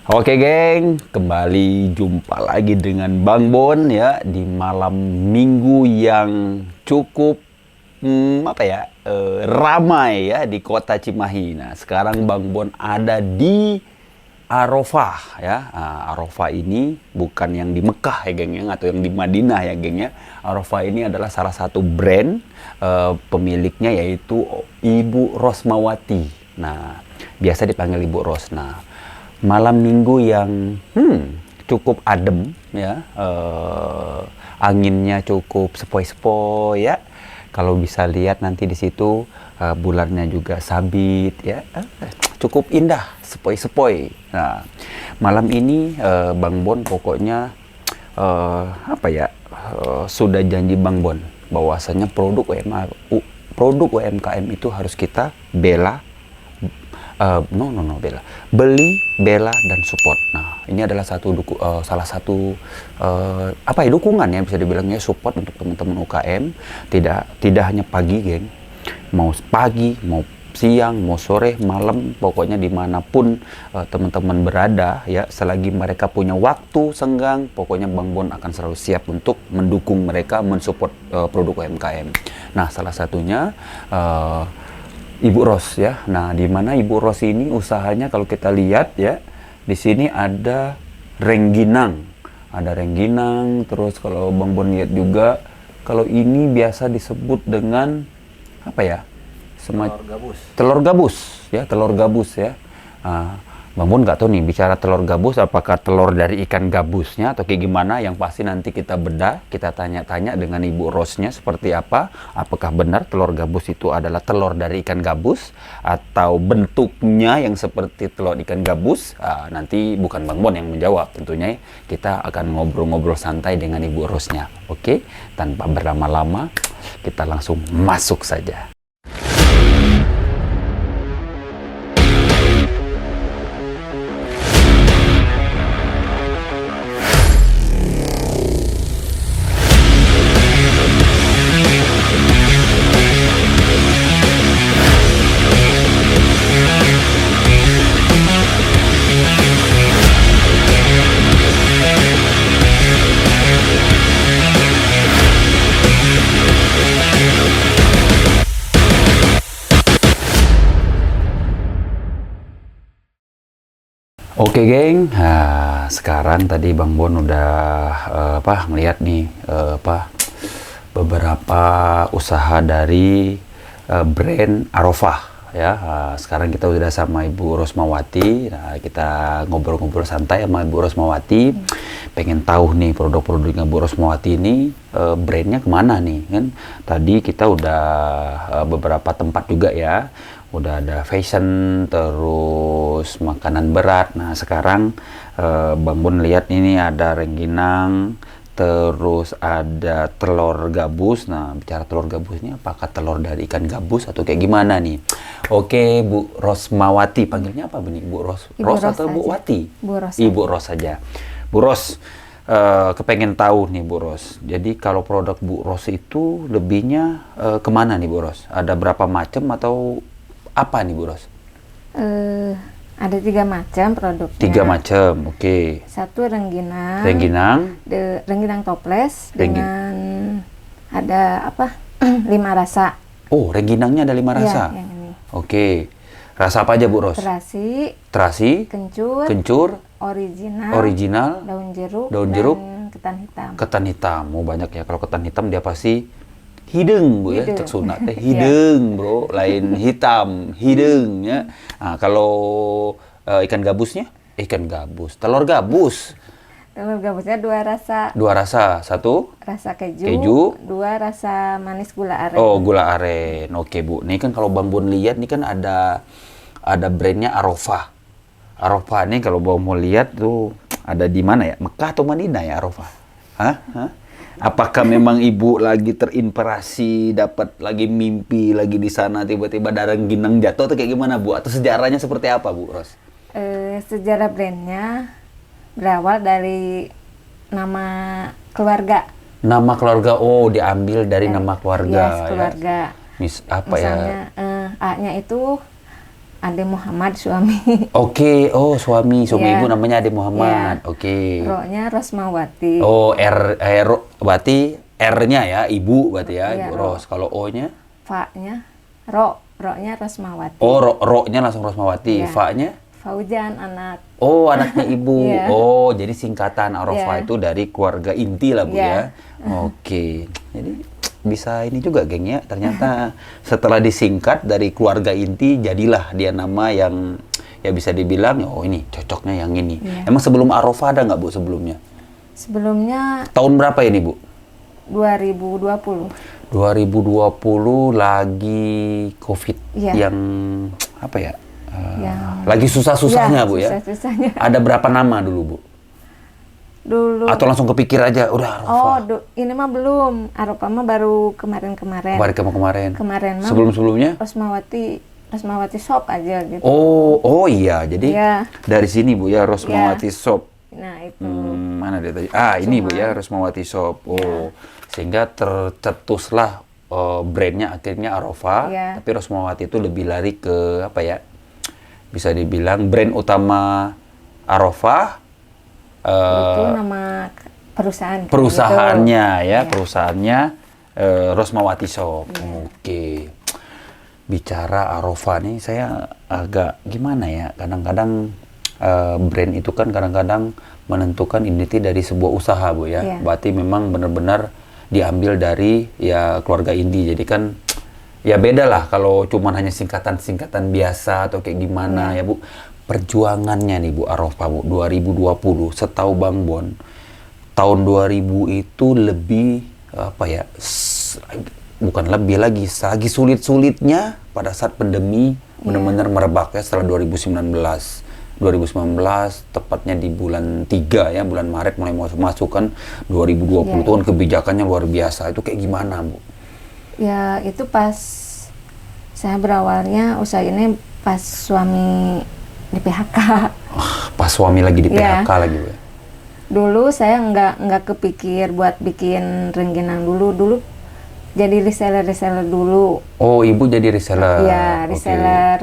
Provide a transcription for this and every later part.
Oke geng, kembali jumpa lagi dengan Bang Bon ya di malam minggu yang cukup ramai ya di kota Cimahi. Nah sekarang Bang Bon ada di Arafah ya. Arafah ini bukan yang di Mekah ya geng ya, atau yang di Madinah ya geng ya. Arafah ini adalah salah satu brand pemiliknya yaitu Ibu Rosmawati. Nah biasa dipanggil Ibu Ros. Nah malam minggu yang cukup adem ya, anginnya cukup sepoi-sepoi ya. Kalau bisa lihat nanti di situ bulannya juga sabit ya, cukup indah sepoi-sepoi. Nah malam ini Bang Bon pokoknya sudah janji Bang Bon bahwasanya produk UMKM itu harus kita bela. Beli, bela, dan support. Nah, ini adalah salah satu dukungan ya, bisa dibilangnya support untuk teman-teman UKM. Tidak hanya pagi, geng. Mau pagi, mau siang, mau sore, malam, pokoknya dimanapun teman-teman berada ya, selagi mereka punya waktu senggang, pokoknya Bang Bon akan selalu siap untuk mendukung mereka, mensupport produk UMKM. Nah, salah satunya Ibu Ros ya. Nah, di mana Ibu Ros ini usahanya kalau kita lihat ya, di sini ada rengginang. Ada rengginang, terus kalau Bang Bon lihat juga, kalau ini biasa disebut dengan apa ya? Telur gabus. Telur gabus ya, telur gabus ya. Bang Bon nggak tahu nih bicara telur gabus apakah telur dari ikan gabusnya atau kayak gimana, yang pasti nanti kita bedah, kita tanya-tanya dengan Ibu Rosnya seperti apa, apakah benar telur gabus itu adalah telur dari ikan gabus atau bentuknya yang seperti telur ikan gabus. Nanti bukan Bang Bon yang menjawab, tentunya kita akan ngobrol-ngobrol santai dengan Ibu Rosnya. Oke, tanpa berlama-lama kita langsung masuk saja. Oke geng, nah, sekarang tadi Bang Bon udah ngeliat nih beberapa usaha dari brand Arafah ya. Sekarang kita udah sama Ibu Rosmawati. Nah, kita ngobrol-ngobrol santai sama Ibu Rosmawati. Pengen tahu nih produk-produknya Bu Rosmawati ini brandnya kemana nih kan? Tadi kita udah beberapa tempat juga ya. Udah ada fashion, terus makanan berat. Nah sekarang Bang Bon lihat ini ada rengginang, terus ada telur gabus. Nah bicara telur gabusnya, apakah telur dari ikan gabus atau kayak gimana nih? Oke, Bu Rosmawati, panggilnya apa benih? Bu Ros, Ros atau Bu Wati? Bu Ros. Ibu Ros saja. Bu Ros, kepengen tahu nih Bu Ros. Jadi kalau produk Bu Ros itu lebihnya kemana nih Bu Ros? Ada berapa macam atau apa nih Bu Ros? Ada 3 macam produknya. 3 macam, oke. Satu rengginang. Rengginang toples dengan ada 5 rasa. Oh, rengginangnya ada 5 rasa. Iya, yang ini. Oke. Rasa apa aja Bu Ros? Terasi, kencur, original, daun jeruk, dan ketan hitam. Oh, banyak ya. Kalau ketan hitam dia pasti hidung Bu ya, cek sunat teh hidung Bro, lain hitam, hidung ya. Nah, kalau ikan gabusnya, telur gabus. Telur gabusnya 2 rasa. 2 rasa, 1 rasa keju, 2 rasa manis gula aren. Oh, gula aren. Oke Bu, ini kan kalau Bang Bon lihat nih kan ada brandnya Arafah. Arafah nih kalau mau lihat tuh ada di mana ya? Mekah atau Madinah ya Arafah? Hah? Apakah memang Ibu lagi terinspirasi, dapat lagi mimpi lagi di sana tiba-tiba ada rengginang jatuh atau kayak gimana Bu? Atau sejarahnya seperti apa Bu Ros? Sejarah brandnya berawal dari nama keluarga. Nama keluarga, oh diambil dari nama keluarga. Yes, keluarga. Ya. Misalnya A-nya itu Ade Muhammad suami. Oke, oh suami Iya. ibu namanya Ade Muhammad. Iya. Oke. Ro-nya Rosmawati. Oh, berarti R-nya ya, ibu berarti ya, Iya, Ibu Ro. Ros. Kalau O-nya? Fa-nya Ro-nya Rosmawati. Oh, ro-nya langsung Rosmawati. Iya. Fa-nya? Faujan anak. Oh, anaknya ibu. Iya. Oh, jadi singkatan Arafah Iya. itu dari keluarga inti lah, Bu ya. Iya. Oke. Jadi bisa ini juga, geng ya. Ternyata setelah disingkat dari keluarga inti, jadilah dia nama yang ya bisa dibilang, oh ini cocoknya yang ini. Iya. Emang sebelum Arafah ada nggak, Bu, sebelumnya? Sebelumnya Tahun berapa ini, Bu? 2020. 2020 lagi COVID Iya. yang apa ya? Yang- Lagi susah-susahnya, Iya, Bu ya. susah-susahnya. Ada berapa nama dulu, Bu? Dulu. Atau langsung kepikir aja, udah Arafah. Ini mah belum. Arafah mah baru kemarin-kemarin. Kemarin. Kemarin mah Sebelum-sebelumnya? Rosmawati shop aja gitu. Oh iya. Jadi Iya. dari sini, Bu ya, Rosmawati Shop. Nah, itu. Mana dia tadi? Ini, Bu ya, Rosmawati Shop. Oh. Sehingga tercetuslah brandnya akhirnya Arafah. Iya. Tapi Rosmawati itu lebih lari ke apa ya? Bisa dibilang brand utama Arafah. Itu nama perusahaan. kayak Perusahaannya gitu. ya, Iya. perusahaannya Rosmawati Shop. Oke. Bicara Arafah nih, saya agak gimana ya? Kadang-kadang brand itu kan kadang-kadang menentukan identitas dari sebuah usaha, Bu ya. Iya. Berarti memang benar-benar diambil dari ya keluarga inti. Jadi kan ya beda lah kalau cuman hanya singkatan-singkatan biasa atau kayak gimana ya, Bu. Perjuangannya nih, Bu, Arafah, Bu, 2020, setahu Bang Bon, tahun 2000 itu lebih, apa ya, bukan lebih lagi, lagi sulit-sulitnya pada saat pandemi benar-benar merebak ya setelah 2019. 2019, tepatnya di bulan 3 ya, bulan Maret mulai masuk kan, 2020 itu kan kebijakannya luar biasa. Itu kayak gimana, Bu? Ya, itu pas saya berawalnya usaha ini pas suami di PHK. Pas suami lagi di Iya. PHK lagi, Bu ya? Dulu saya nggak kepikir buat bikin rengginang dulu jadi reseller dulu. Oh, Ibu jadi reseller. Iya, Oke. reseller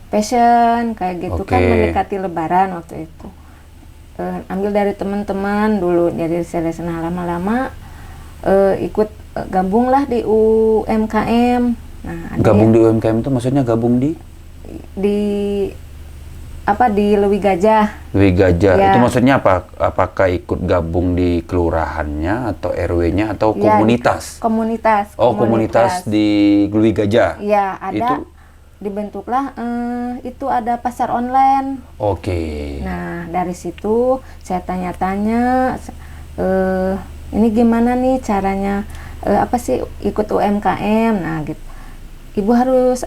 fashion kayak gitu kan Oke. mendekati Lebaran waktu itu. Ambil dari teman-teman dulu jadi reseller. Nah, lama-lama ikut gabunglah di UMKM. Nah, ada Gabung di UMKM itu maksudnya gabung di di Lewi Gajah. Dewi Gajah. Ya. Itu maksudnya apa? Apakah ikut gabung di kelurahannya atau RW-nya atau Ya, komunitas? Komunitas. Oh, komunitas di Dewi Gajah. Iya, ada. Itu Dibentuklah itu ada pasar online. oke. Nah, dari situ saya tanya-tanya ini gimana nih caranya apa sih ikut UMKM. Nah, gitu. Ibu harus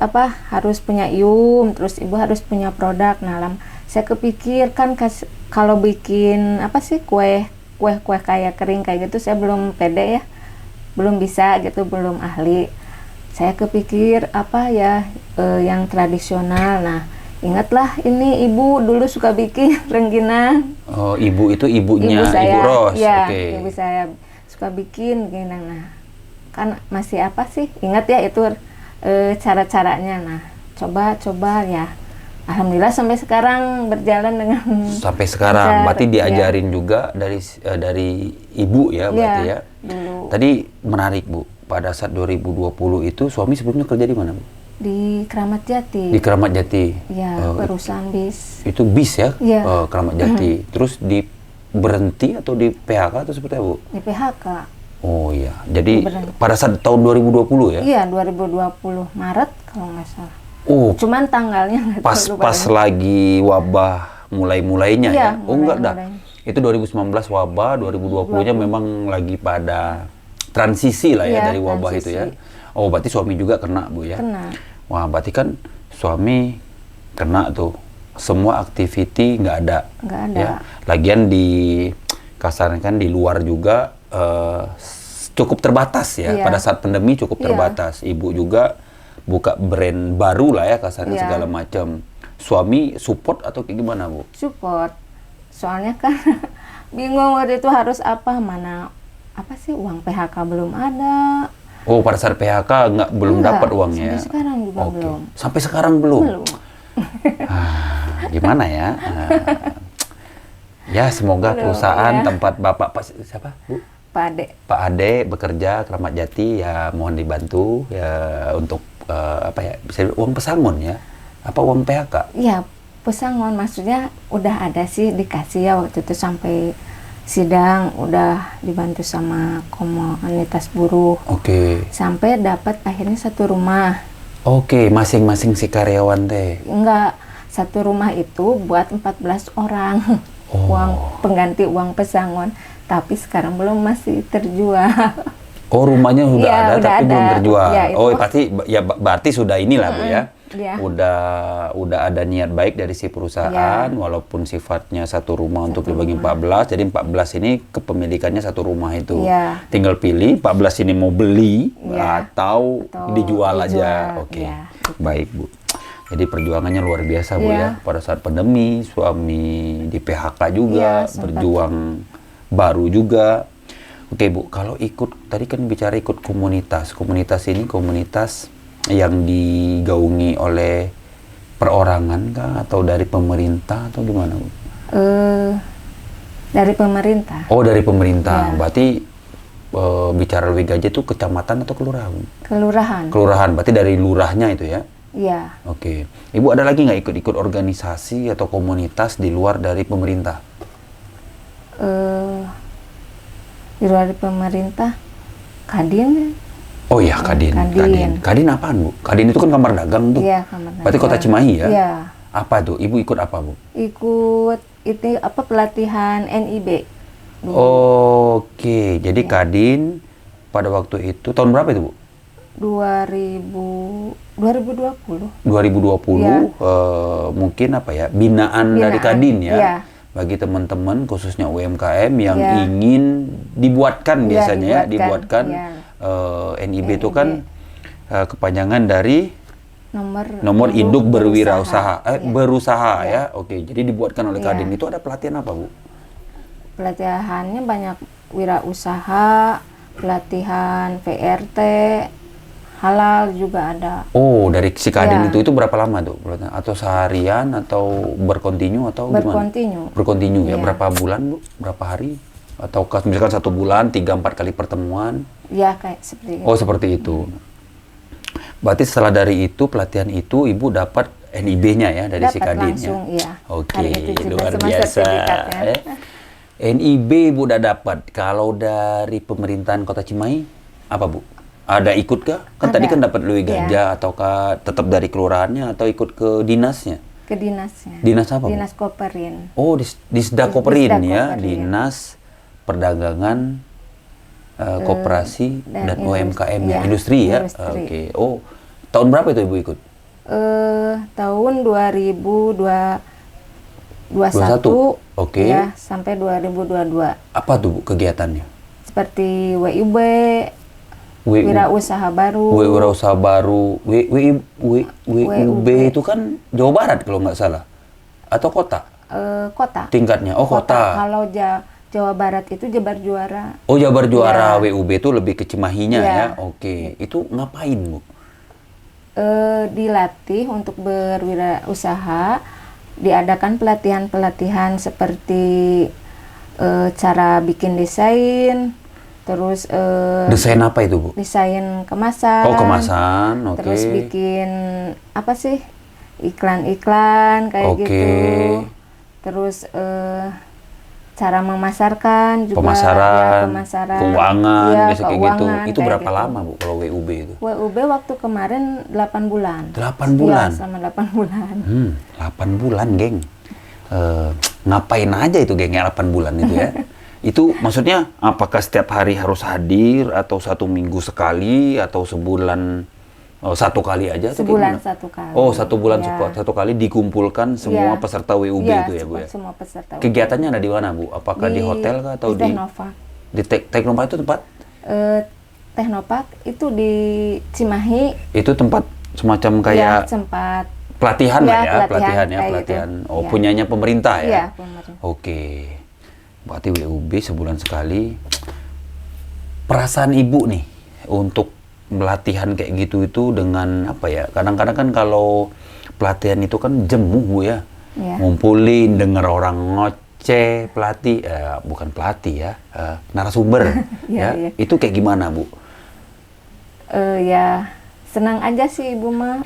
harus punya terus ibu harus punya produk. Nah, saya kepikir kan kalau bikin kue kayak kering kayak gitu saya belum pede ya, belum bisa gitu, belum ahli. Saya kepikir yang tradisional. Nah, ingatlah ini ibu dulu suka bikin rengginang. Oh, Ibu itu ibunya Ibu saya, Ibu Ros. ya, Oke. ibu saya suka bikin rengginang. Nah, kan masih ingat ya itu cara-caranya. Nah, coba ya. Alhamdulillah sampai sekarang berjalan dengan Sampai sekarang lancar. berarti Ya. diajarin juga dari Ibu ya berarti ya. Dulu Tadi menarik, Bu. Pada saat 2020 itu suami sebelumnya kerja di mana, Bu? di Kramat Jati. Di Keramat Jati. Ya, perusahaan bis. Itu bis ya, Iya. Keramat Jati. Terus berhenti atau di PHK atau seperti apa, Bu? Di PHK. Oh iya, jadi Berhenti. pada saat tahun 2020 ya? Iya, 2020 Maret kalau nggak salah. Oh, Cuman tanggalnya nggak tahu, lupa pas lagi. lagi wabah mulai-mulainya Iya, ya? Oh enggak dah, mulai-mulainya. itu 2019 wabah, 2020-nya memang lagi pada transisi lah ya Iya, dari wabah itu ya? Oh, berarti suami juga kena, Bu ya? Kena. Wah, berarti kan suami kena tuh, semua activity nggak ada. Nggak ada. Ya. Lagian kasarnya kan di luar juga cukup terbatas ya. Iya. Pada saat pandemi cukup Iya. terbatas. Ibu juga buka brand baru lah ya kasarnya Iya. segala macam. Suami support atau kayak gimana, Bu? Support. Soalnya kan bingung waktu itu harus uang PHK belum ada. Oh, pada saat PHK belum Enggak, dapat uangnya. sampai sekarang juga Oke. belum. Sampai sekarang belum. Belum. Gimana ya? Ya semoga Aduh, perusahaan ya. tempat Bapak siapa, Bu? Pak Ade. Pak Ade bekerja Keramat Jati, ya mohon dibantu ya untuk apa ya, bisa uang pesangon ya, apa uang PHK? Ya, pesangon maksudnya udah ada sih dikasih ya waktu itu sampai sidang udah dibantu sama komunitas buruh. Oke. Sampai dapat akhirnya satu rumah. Oke, masing-masing si karyawan teh. Enggak, satu rumah itu buat 14 orang. Oh. Uang pengganti uang pesangon, tapi sekarang belum, masih terjual. Oh, rumahnya sudah Iya, ada udah tapi ada. belum terjual. Ya, itu. Oh, pasti ya berarti sudah inilah Bu ya. Iya. Udah ada niat baik dari si perusahaan, walaupun sifatnya satu rumah untuk dibagi 14. Jadi 14 ini kepemilikannya satu rumah itu. Iya. Tinggal pilih 14 ini mau beli Iya. atau dijual aja. dijual, Oke. iya. Baik, Bu. Jadi perjuangannya luar biasa Bu ya. Iya. Pada saat pandemi, suami di PHK juga, Iya, sempat. berjuang baru juga. Oke Bu, kalau ikut, tadi kan bicara ikut komunitas. Komunitas ini komunitas yang digaungi oleh perorangan kah? Atau dari pemerintah atau gimana Bu? Dari pemerintah. Oh dari pemerintah, Iya. berarti bicara lebih gaji itu kecamatan atau kelurahan? Kelurahan. Kelurahan, berarti dari lurahnya itu ya? Iya. Oke. Ibu ada lagi nggak ikut-ikut organisasi atau komunitas di luar dari pemerintah? Di luar dari pemerintah, Kadin. Oh iya, Kadin. Kadin. Kadin apaan Bu? Kadin itu kan kamar dagang tuh. Iya, kamar dagang. Berarti Kota Cimahi ya? Iya. Apa tuh? Ibu ikut apa Bu? Ikut itu apa, pelatihan NIB. Oke, jadi Kadin pada waktu itu tahun berapa itu Bu? 2020. 2020 Iya. mungkin apa ya, binaan dari Kadin ya, iya. bagi teman-teman khususnya UMKM yang Iya. ingin dibuatkan Iya, biasanya ya, dibuatkan iya. NIB itu kan kepanjangan dari nomor induk berwirausaha, Iya. berusaha ya. Oke, jadi dibuatkan oleh Iya. Kadin. Itu ada pelatihan apa Bu? Pelatihannya banyak, wirausaha, pelatihan PRT, halal juga ada. Oh, dari si Kadin Iya. itu berapa lama tuh? Atau seharian atau berkontinu atau gimana? Berkontinu. Berkontinu ya. Iya. Berapa bulan Bu? Berapa hari? Atau misalkan 1 bulan 3-4 kali pertemuan? Ya kayak seperti itu. Oh, seperti itu. Berarti setelah dari itu, pelatihan itu Ibu dapat NIB-nya ya dari si Dapat Kadin langsung, ya? iya. Oke, Hari itu juga luar sama biasa. sertifikatnya. NIB Ibu udah dapat. Kalau dari pemerintahan Kota Cimahi, apa Bu? Ada ikut kah? Kan Ada. tadi kan dapat Lui Iya. Ganja, ataukah tetap dari kelurahannya atau ikut ke dinasnya? Ke dinasnya. Dinas apa, Bu? Dinas Koperin. Oh, Disdakoperin ya, Disdakoperin. Dinas Perdagangan, Koperasi dan UMKM ya, iya, industri ya. industri. Oke. Oh, tahun berapa itu Ibu ikut? Tahun 2021. Oke. Ya, sampai 2022. Apa tuh Bu kegiatannya? Seperti WIB, wirausaha baru. Wirausaha baru. WUB itu kan Jawa Barat kalau nggak salah. Atau kota? Kota. Tingkatnya. Oh, kota. Kalau Jawa Barat itu Jabar Juara. Oh, Jabar Juara. Iya. WUB itu lebih ke Cimahinya Iya. ya. Oke. Itu ngapain, Bu? Dilatih untuk berwirausaha, diadakan pelatihan-pelatihan seperti cara bikin desain, terus Desain apa itu, Bu? desain kemasan. Oh, kemasan. Oke. Terus bikin apa sih, iklan-iklan kayak Oke. gitu. Terus cara memasarkan juga, Pemasaran, ya, pemasaran, keuangan, ya, biasa kayak gitu. keuangan, Itu kayak berapa gitu. lama, Bu, kalau WUB itu? WUB waktu kemarin 8 bulan. 8 bulan? Iya, sama 8 bulan. 8 bulan, geng. Ngapain aja itu, geng, ya 8 bulan itu ya? Itu maksudnya apakah setiap hari harus hadir, atau 1 minggu sekali, atau sebulan 1 kali aja? atau Sebulan gimana? 1 kali. Oh, 1 bulan Ya. 1 kali dikumpulkan semua Iya. peserta WUB Iya, itu ya, Bu ya? semua peserta WUB. Kegiatannya ada di mana, Bu? Apakah di hotel kah atau di Teknopark. di Teknopark itu tempat? Teknopark itu di Cimahi. Itu tempat semacam Ya, kayak sempat. pelatihan Ya, lah ya, pelatihan ya, kayak pelatihan. gitu. Oh, Iya. punyanya pemerintah ya? Iya, pemerintah. Oke. Berarti WUB sebulan sekali. Perasaan Ibu nih untuk melatihan kayak gitu itu dengan apa ya? Kadang-kadang kan kalau pelatihan itu kan jemuh Bu ya. Iya. Ngumpulin, denger orang ngoceh, pelatih, bukan pelatih ya, narasumber. Iya, ya. iya. Itu kayak gimana Bu? Ya senang aja sih Ibu mah,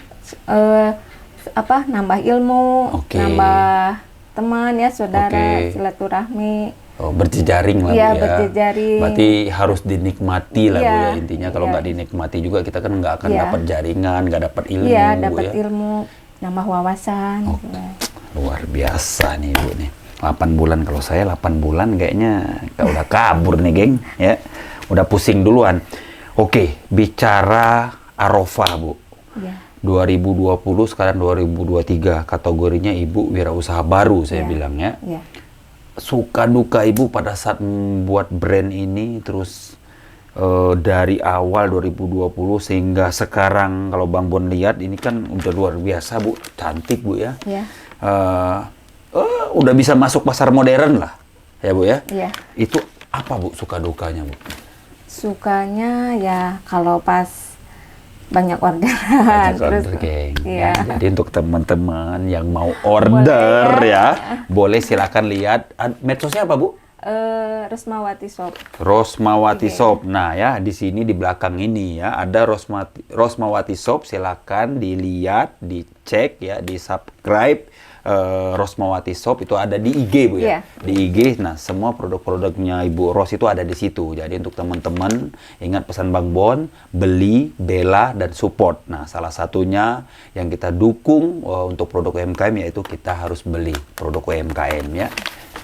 nambah ilmu, Oke. nambah teman ya, saudara, Oke. silaturahmi. Oh, berjejaring lah Iya, Bu ya. berjejaring. Berarti harus dinikmati lah Bu Iya, ya intinya. Kalau iya. nggak dinikmati juga kita kan nggak akan Iya. dapat jaringan, nggak dapat ilmu Iya, Bu dapat ya. ilmu, nambah wawasan. Oh, gitu. luar biasa nih Bu nih. 8 bulan, kalau saya 8 bulan kayaknya udah kabur nih geng ya. Udah pusing duluan. Oke, bicara Arofah Bu. Iya. 2020 sekarang 2023, kategorinya Ibu wirausaha baru saya Iya. bilang ya. Iya. Suka duka Ibu pada saat membuat brand ini, terus dari awal 2020 sehingga sekarang kalau Bang Bon lihat ini kan udah luar biasa Bu, cantik Bu ya. Iya. Udah bisa masuk pasar modern lah ya Bu ya. Iya. Itu apa Bu suka dukanya Bu? Sukanya ya kalau pas banyak orderan. Banyak terus order, geng. iya. Ya, jadi untuk teman-teman yang mau order Boleh, ya, boleh silakan lihat. Medsosnya apa Bu? Rosmawati Shop. Rosmawati Oke. Shop. Nah ya, di sini di belakang ini ya ada Rosmawati Shop. Silakan dilihat, dicek ya, di subscribe. Rosmawati Shop itu ada di IG Bu ya. Iya. Di IG. Nah, semua produk-produknya Ibu Ros itu ada di situ. Jadi untuk teman-teman ingat pesan Bang Bon, beli, bela dan support. Nah, salah satunya yang kita dukung untuk produk UMKM yaitu kita harus beli produk UMKM ya.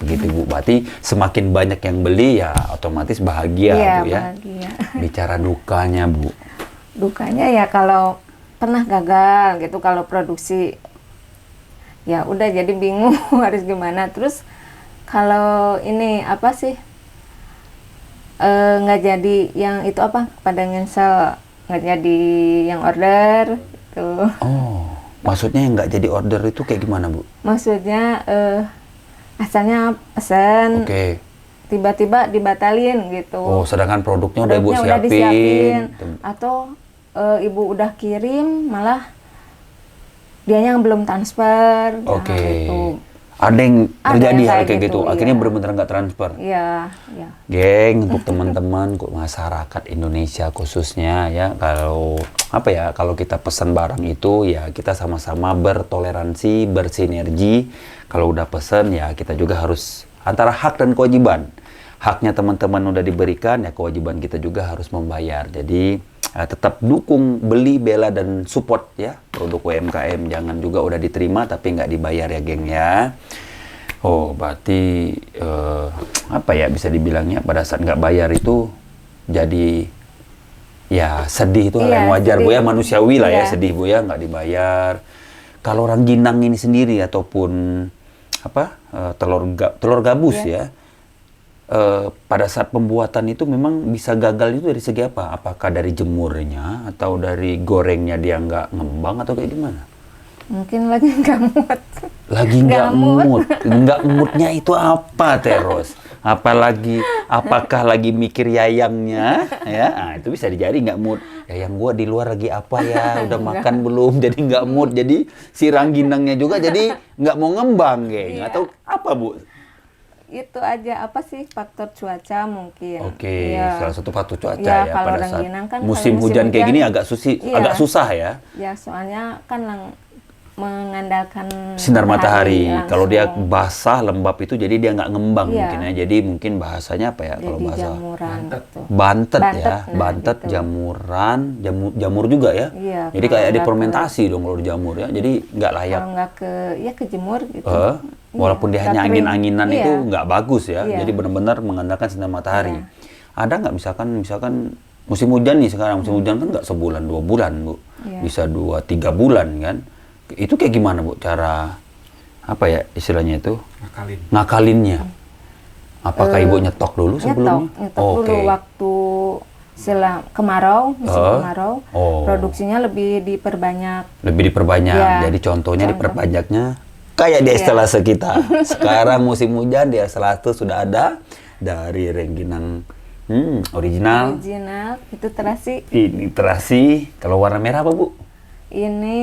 Gitu Bu. Berarti semakin banyak yang beli ya otomatis bahagia Iya, Bu ya. bahagia. Bicara dukanya Bu. Dukanya ya kalau pernah gagal gitu, kalau produksi ya udah jadi bingung harus gimana. Terus kalau ini apa sih, nggak jadi yang itu apa, pada nyesel nggak jadi yang order gitu. Oh, maksudnya yang nggak jadi order itu kayak gimana Bu? Maksudnya asalnya pesen Oke. tiba-tiba dibatalin gitu. Oh, sedangkan produknya udah Ibu Produknya udah siapin. disiapin, atau Ibu udah kirim malah dianya yang belum transfer. Nah, Oke. gitu. Ada yang Ada terjadi yang hal kayak kayak gitu. gitu, Akhirnya iya. benar-benar nggak transfer. Iya, iya. Geng, untuk teman-teman masyarakat Indonesia khususnya ya, kalau apa ya, kalau kita pesan barang itu ya kita sama-sama bertoleransi, bersinergi. Kalau udah pesan ya kita juga harus antara hak dan kewajiban. Haknya teman-teman udah diberikan ya, kewajiban kita juga harus membayar. Jadi tetap dukung, beli, bela dan support ya produk UMKM. Jangan juga udah diterima tapi nggak dibayar ya geng ya. Oh, berarti apa ya bisa dibilangnya pada saat nggak bayar itu jadi ya sedih, itu hal Iya, yang wajar Bu sedih. ya, manusiawi lah ya, Iya. sedih Bu ya nggak dibayar. Kalau orang Ginang ini sendiri ataupun apa telur gabus Iya. ya, pada saat pembuatan itu memang bisa gagal itu dari segi apa? Apakah dari jemurnya atau dari gorengnya dia nggak ngembang atau kayak gimana? Mungkin lagi nggak mood. Lagi nggak mood. Nggak moodnya itu apa Teros? Apakah lagi mikir yayangnya ya? Nah, itu bisa jadi nggak mood. Yayang gua di luar lagi apa ya? Udah makan belum? Jadi nggak mood. Jadi si rangginangnya juga jadi nggak mau ngembang geng. Iya. Atau apa Bu? Itu aja, apa sih, faktor cuaca mungkin. Oke, Iya. salah satu faktor cuaca Ya, ya kalau pada saat rangginang kan musim kalau hujan kayak gini agak Iya. agak susah ya. Ya, soalnya kan mengandalkan Sinar matahari. Kalau dia langsung. basah lembab itu jadi dia nggak ngembang Iya. mungkin ya. Jadi mungkin bahasanya apa ya kalau Jadi bahasa jamuran gitu. Bantet ya, Bantet, nah, bantet, gitu. jamuran, jamur juga ya. Iya, Jadi kalau kayak nggak difermentasi dong kalau dijamur ya. Jadi nggak layak. Kalau nggak ke jemur gitu. Walaupun dia Iya, hanya nggak kering. angin-anginan Iya. itu nggak bagus ya. Iya. Jadi benar-benar mengandalkan sinar matahari. Iya. Ada nggak misalkan musim hujan nih sekarang, musim hujan kan nggak sebulan 2 bulan Bu, Iya. bisa 2-3 bulan kan. Itu kayak gimana Bu cara apa ya istilahnya itu ngakalinnya? Apakah Ibu nyetok dulu sebelumnya? Nyetok dulu waktu kemarau, musim kemarau, produksinya lebih diperbanyak. Lebih diperbanyak. Ya, Jadi contohnya contoh. diperbanyaknya kayak di estelase kita. Sekarang musim hujan di estelase sudah ada dari rengginang original. Original itu terasi. Ini terasi. Kalau warna merah apa Bu? Ini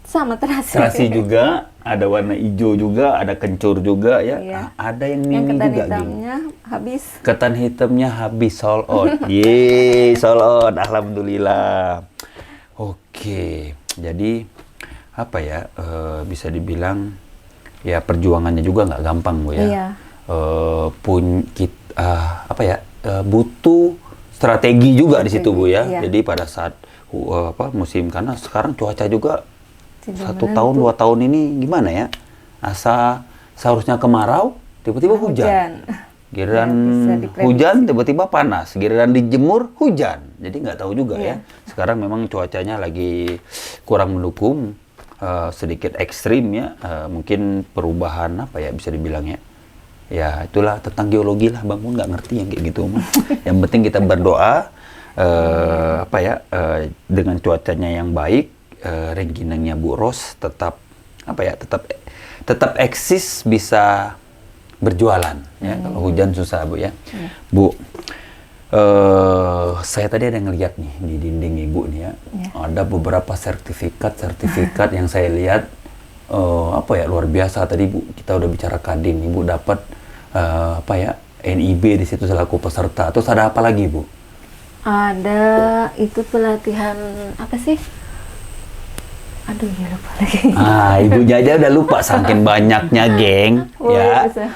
sama terasi. Terasi juga, ada warna hijau juga, ada kencur juga ya. Iya. Ada yang Yang mini ketan juga, Geng. hitamnya habis. Ketan hitamnya habis, sold out. Yeay, sold out. Alhamdulillah. Oke, jadi apa ya, bisa dibilang ya perjuangannya juga nggak gampang Bu ya. Iya. Apa ya, butuh strategi juga di situ Bu ya. Iya. Jadi pada saat musim, karena sekarang cuaca juga Tidak 1 tahun 2 tahun ini gimana ya, seharusnya kemarau tiba-tiba hujan. Giliran Ya, bisa diprediksi. hujan tiba-tiba panas, giliran dijemur hujan. Jadi nggak tahu juga Iya. ya. Sekarang memang cuacanya lagi kurang mendukung, sedikit ekstrim ya. Mungkin perubahan apa ya bisa dibilang ya. Ya itulah tentang geologi lah, Bang Mun nggak ngerti yang kayak gitu. Yang penting kita berdoa dengan cuacanya yang baik, rengginangnya Bu Ros tetap tetap eksis, bisa berjualan ya. Kalau hujan susah Bu ya. Bu, saya tadi ada ngeliat nih di dinding Ibu nih ya. Ada beberapa sertifikat yang saya lihat luar biasa. Tadi Bu kita udah bicara Kadin, Ibu dapat NIB di situ selaku peserta. Terus ada apa lagi Bu? Ada itu pelatihan apa sih? Aduh ya lupa lagi. Ibu aja udah lupa saking banyaknya, geng. Ya. Bisa.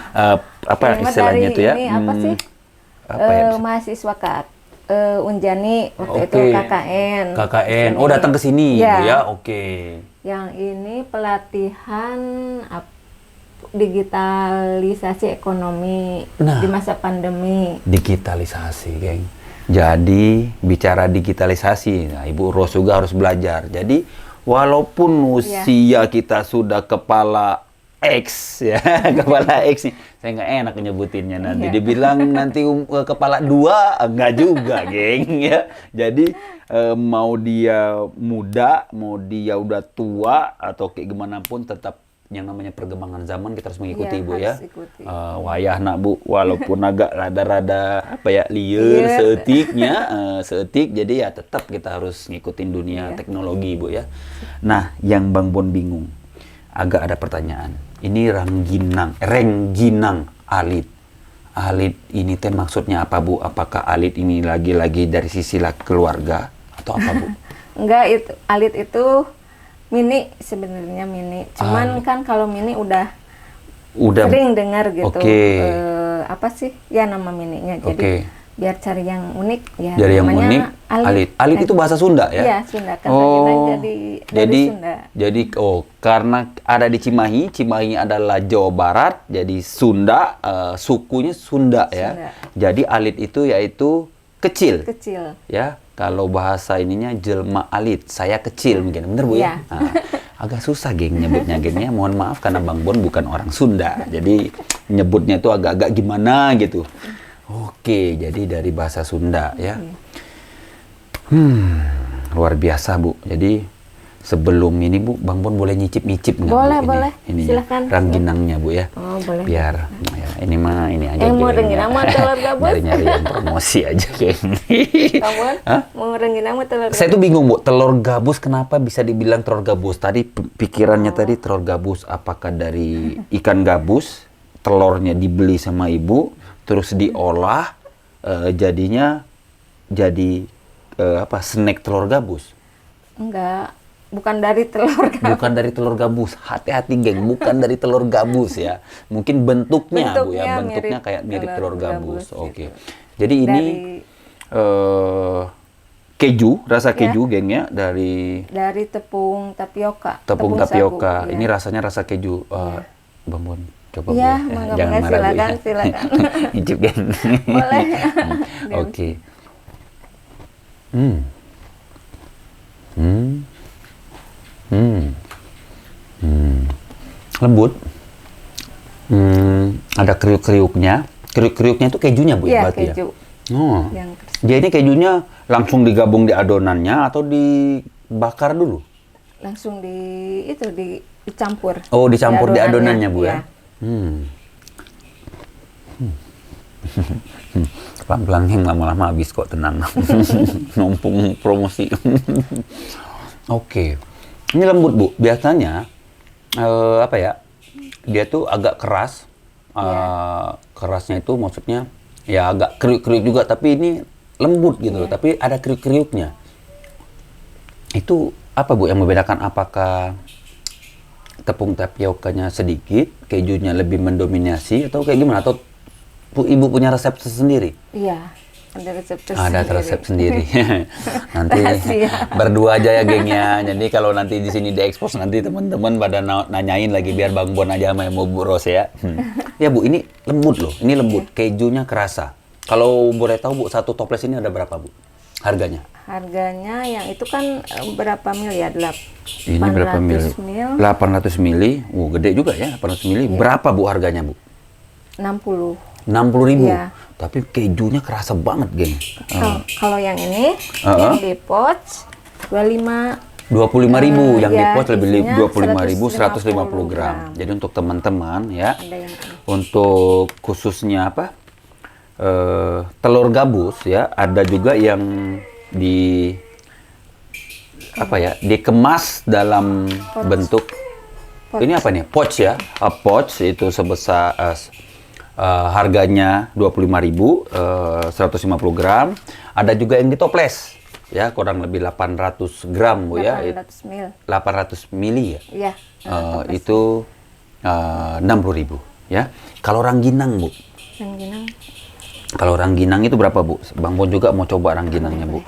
Apa Yang istilahnya dari itu ya? Ini apa sih? Apa ya? Mahasiswa Unjani waktu itu Oke. KKN. KKN. Oh, datang ke sini Iya. Bu ya. Oke. Yang ini pelatihan digitalisasi ekonomi Nah. di masa pandemi. Digitalisasi, geng. Jadi bicara digitalisasi, nah Ibu Ros juga harus belajar. Jadi walaupun usia kita sudah kepala X ya, kepala X nih, saya nggak enak nyebutinnya nanti. Iya. Dibilang nanti kepala 2, enggak juga, geng ya. Jadi mau dia muda, mau dia udah tua atau kayak gimana pun, tetap yang namanya perkembangan zaman kita harus mengikuti, Iya, Bu ya. harus ikuti. Wayah nak Bu, walaupun agak rada-rada liar seetik, jadi ya tetap kita harus ngikutin dunia teknologi Bu ya. Nah, yang Bang Bon bingung, agak ada pertanyaan. Ini rengginang alit. Alit ini teh maksudnya apa Bu? Apakah alit ini lagi-lagi dari sisi keluarga atau apa Bu? Enggak, itu alit itu mini, sebenarnya mini. Cuman kan kalau mini udah sering dengar gitu. Oke. Apa sih? Ya nama mininya. Jadi Oke. biar cari yang unik ya. Dari yang namanya unik, alit. Alit itu bahasa Sunda ya? Iya, Sunda. Katanya dari Sunda. Jadi karena ada di Cimahi adalah Jawa Barat, jadi Sunda, sukunya Sunda ya. Sunda. Jadi alit itu yaitu kecil. Kecil. Ya, kalau bahasa ininya jelma alit, saya kecil mungkin, bener Bu ya? Iya. Nah, agak susah geng nyebutnya gengnya, mohon maaf karena Bang Bon bukan orang Sunda, jadi nyebutnya itu agak-agak gimana gitu. Oke, jadi dari bahasa Sunda ya. Luar biasa Bu. Jadi sebelum ini Bu, Bang Bon boleh nyicip-nyicip nggak Boleh, Bu? boleh. Silakan. Rangginangnya Bu ya. Oh, boleh. Biar ya, ini aja. mau gengnya. rengginang mau telur gabus? Nyari-nyari yang promosi aja geng. Kamu Hah? mau rengginang mau telur Saya tuh bingung Bu, telur gabus kenapa bisa dibilang telur gabus? Tadi pikirannya tadi telur gabus, apakah dari ikan gabus, telurnya dibeli sama ibu, terus diolah, jadinya jadi snack telur gabus? Enggak, bukan dari telur gabus. Bukan dari telur gabus, hati-hati geng, bukan dari telur gabus ya. Mungkin bentuknya Bu ya, bentuknya kayak mirip telur gabus. Oke. Gitu. Jadi ini keju, rasa keju geng ya, dari tepung tapioka. tepung sagu, tapioka. ya. Ini rasanya rasa keju. Bang Bon, coba Bu Iya, ya. mangga, Jangan mangga, marah Bu ya. silakan. Icip geng. Boleh. Oke. Lembut. Ada kriuk-kriuknya. Kriuk-kriuknya itu kejunya Bu ya, Iya, berarti keju. ya? Oh. Yang Dia ini kejunya langsung digabung di adonannya atau dibakar dulu? langsung dicampur. Oh, dicampur di adonannya Bu Iya. ya? Pelan-pelan yang lama-lama habis kok, tenang. Numpung promosi. Oke. Ini lembut Bu. Biasanya apa ya? Dia tuh agak keras. Kerasnya itu maksudnya ya agak kriuk-kriuk juga, tapi ini lembut gitu loh. Tapi ada kriuk-kriuknya. Itu apa Bu yang membedakan? Apakah tepung tapiokanya sedikit, kejunya lebih mendominasi, atau kayak gimana? Atau Ibu punya resep tersendiri? Iya, ada resep tersendiri. Ada resep sendiri. Nanti Rahasia. berdua aja ya gengnya. Jadi kalau nanti di sini diekspos, nanti teman-teman pada nanyain lagi, biar Bang Bon aja sama Bu Ros ya. Ya Bu, ini lembut loh. Ini lembut. Kejunya kerasa. Kalau boleh tahu Bu, satu toples ini ada berapa Bu? Harganya? Harganya yang itu kan berapa mil ya? Ini berapa mil? 800 mili. Gede juga ya, 800 mili. Berapa Bu harganya Bu? 60. 60.000. Iya. Tapi kejunya kerasa banget, geng. Kalau yang ini, yang di pouch 25. 25.000, yang di ya, pouch lebih isinya 25.000, 150 gram. Jadi untuk teman-teman ya, Ada yang untuk khususnya apa? Telur gabus ya, ada juga yang di apa ya? Dikemas dalam bentuk ini apa nih? Pouch ya. Pouch itu sebesar harganya 25.000, 150 gram. Ada juga yang di toples, ya kurang lebih 800 gram Bu ya. 800 mil. 800 mili ya. Iya. Itu 60.000 ya. Kalau rangginang Bu, Rangginang. kalau rangginang itu berapa Bu? Bang Bon juga mau coba rangginangnya Bu.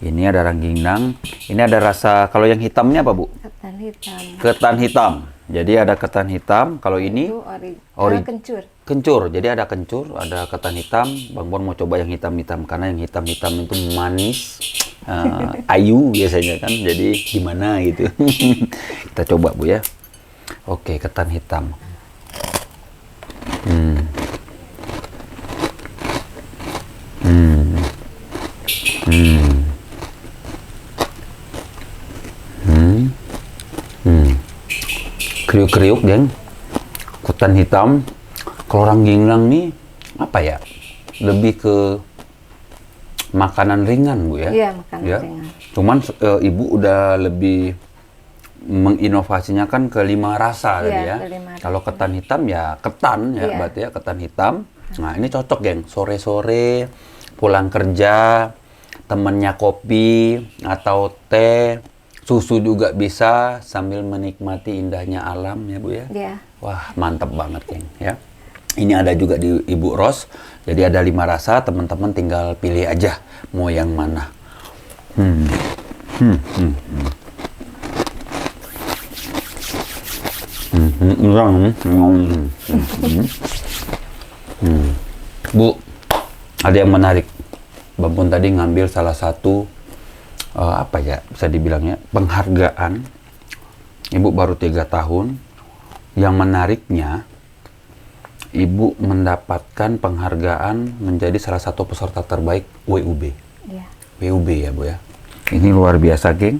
Ini ada rangginang. Ini ada rasa. Kalau yang hitamnya apa Bu? Ketan hitam. Ketan hitam. Jadi ada ketan hitam. Kalau ini Itu kencur. kencur. Jadi ada kencur, ada ketan hitam. Bang Bon mau coba yang hitam-hitam karena yang hitam-hitam itu manis, ayu biasanya kan. Jadi gimana gitu. Kita coba Bu ya. Oke, ketan hitam. Kriuk-kriuk, geng. Ketan hitam. Kalau rangginang nih apa ya? Lebih ke makanan ringan Bu ya. Iya, makanan ya. ringan. Cuman Ibu udah lebih menginovasinya kan ke 5 rasa tadi ya. ke 5 rasa. Kalau ketan hitam ya ketan ya, Iya. berarti ya ketan hitam. Nah, ini cocok, geng. Sore-sore pulang kerja, temennya kopi atau teh, susu juga bisa sambil menikmati indahnya alam ya Bu ya. Iya. Wah, mantap banget, geng ya. Ini ada juga di Ibu Ros. Jadi ada 5 rasa, teman-teman tinggal pilih aja mau yang mana. Bu, ada yang menarik. Bang Bon tadi ngambil salah satu apa ya, bisa dibilangnya penghargaan. Ibu baru 3 tahun. Yang menariknya, Ibu mendapatkan penghargaan menjadi salah satu peserta terbaik WUB. Iya. WUB ya Bu ya. Ini luar biasa, geng.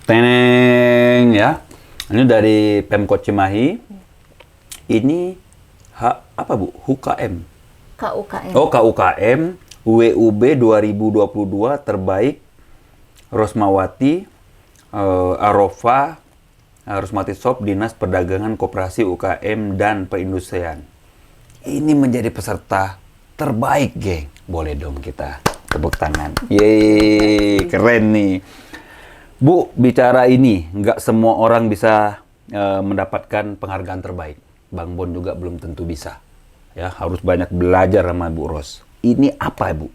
Teneng ya. Ini dari Pemkot Cimahi. Ini apa Bu? HUKM. KUKM. Oh, KUKM WUB 2022 terbaik Rosmawati Arofa Rosmati Shop Dinas Perdagangan Koperasi UKM dan Perindustrian. Ini menjadi peserta terbaik, geng. Boleh dong kita tepuk tangan. Yeay, keren nih. Bu, bicara ini, nggak semua orang bisa mendapatkan penghargaan terbaik. Bang Bon juga belum tentu bisa. Ya, harus banyak belajar sama Bu Ros. Ini apa, Bu?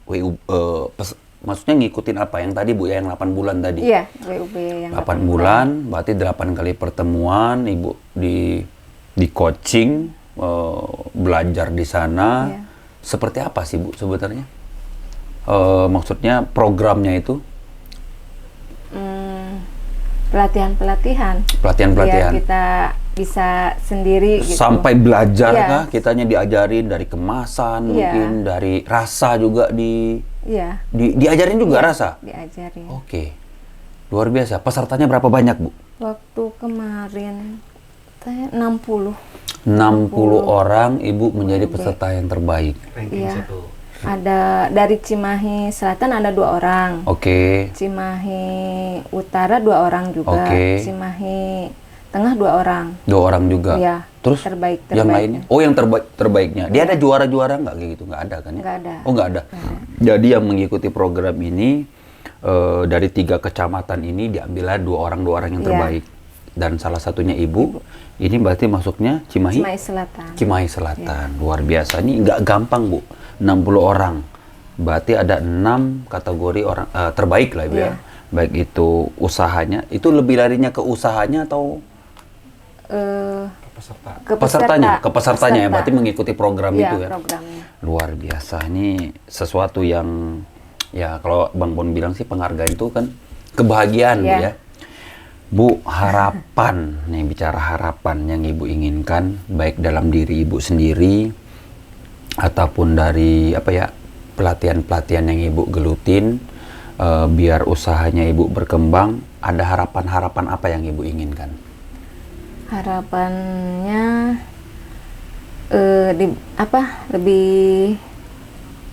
Maksudnya ngikutin apa? Yang tadi Bu ya, yang 8 bulan tadi. Iya, WUB yang 8 bulan, berarti 8 kali pertemuan, Ibu di coaching, belajar di sana. Iya. Seperti apa sih Bu sebenarnya? Maksudnya programnya itu? Pelatihan-pelatihan. Pelatihan-pelatihan. Biar kita bisa sendiri gitu. Sampai belajar Iya. kah? Kitanya diajarin dari kemasan, Iya. mungkin dari rasa juga Iya. diajarin juga Iya, rasa? diajarin. Oke. Luar biasa. Pesertanya berapa banyak, Bu? Waktu kemarin 60. 60 orang Ibu menjadi WUB. peserta yang terbaik. Ranking Iya. 1. Ada dari Cimahi Selatan ada 2 orang. Oke. Cimahi Utara 2 orang juga. Oke. Cimahi Tengah 2 orang. 2 orang juga. Iya. Terus terbaik yang lainnya? Oh, yang terbaiknya. Dia Iya. ada juara-juara nggak kayak gitu? Nggak ada kan ya? Nggak ada. Oh, nggak ada. Jadi yang mengikuti program ini dari 3 kecamatan ini diambillah 2 orang yang Iya. terbaik. Dan salah satunya ibu. Ini berarti masuknya Cimahi? Cimahi Selatan. Cimahi Selatan. Luar biasa. Ini nggak gampang, Bu. 60 orang. Berarti ada 6 kategori orang terbaik lah, Ibu ya. Iya. Baik itu usahanya. Itu lebih larinya ke usahanya atau Ke pesertanya? Ke pesertanya ya. Peserta. Berarti mengikuti program Iya, itu ya. programnya. Luar biasa. Ini sesuatu yang ya kalau Bang Bon bilang sih penghargaan itu kan kebahagiaan, Bu Iya. ya. Bu, harapan, nih bicara harapan yang Ibu inginkan, baik dalam diri Ibu sendiri, ataupun dari apa ya, pelatihan-pelatihan yang Ibu gelutin, biar usahanya Ibu berkembang, ada harapan-harapan apa yang Ibu inginkan? Harapannya lebih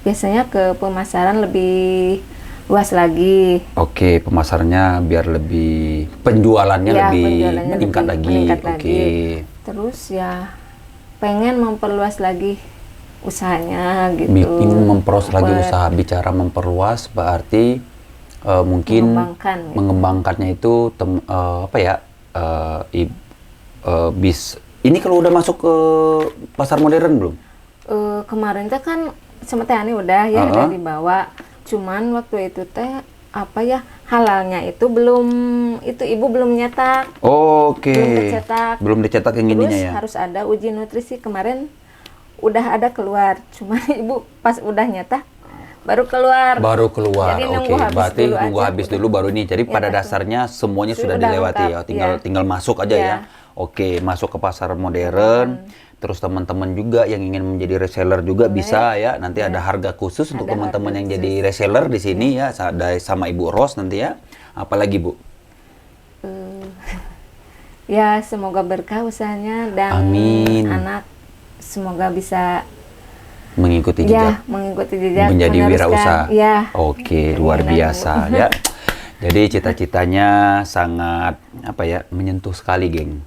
biasanya ke pemasaran lebih luas lagi. Oke, pemasarannya biar lebih, penjualannya Ya, lebih penjualannya meningkat lebih lagi. meningkat Oke. lagi. Terus ya pengen memperluas lagi usahanya gitu. Ingin memperluas lagi usaha. Bicara memperluas berarti mungkin Mengembangkan gitu. mengembangkannya itu ini kalau udah masuk ke pasar modern belum? Kemarin teh kan sama Teh Ani udah ya udah dibawa. Cuman waktu itu teh halalnya itu ibu belum nyetak. Oke. Belum tercetak. Belum dicetak yang ininya Terus ya. harus ada uji nutrisi kemarin udah ada keluar. Cuman ibu pas udah nyetak baru keluar. Baru keluar. Jadi Oke. nunggu habis Berarti dulu nunggu aja. habis dulu baru ini. Jadi Ya, pada betul. dasarnya semuanya sudah Sudah dilewati lengkap, ya. Tinggal masuk aja Ya. ya. Oke, masuk ke pasar modern. Terus teman-teman juga yang ingin menjadi reseller juga bisa ya. Nanti ada harga khusus untuk Ada teman-teman harga yang khusus. jadi reseller di sini ya, sama Ibu Ros nanti ya. Apalagi Bu? Ya semoga berkah usahanya dan Amin. anak semoga bisa Mengikuti jejak, mengikuti jejak menjadi meneruskan. wirausaha. Ya. Oke, luar Keinginan biasa Ibu. ya. Jadi cita-citanya sangat menyentuh sekali, geng.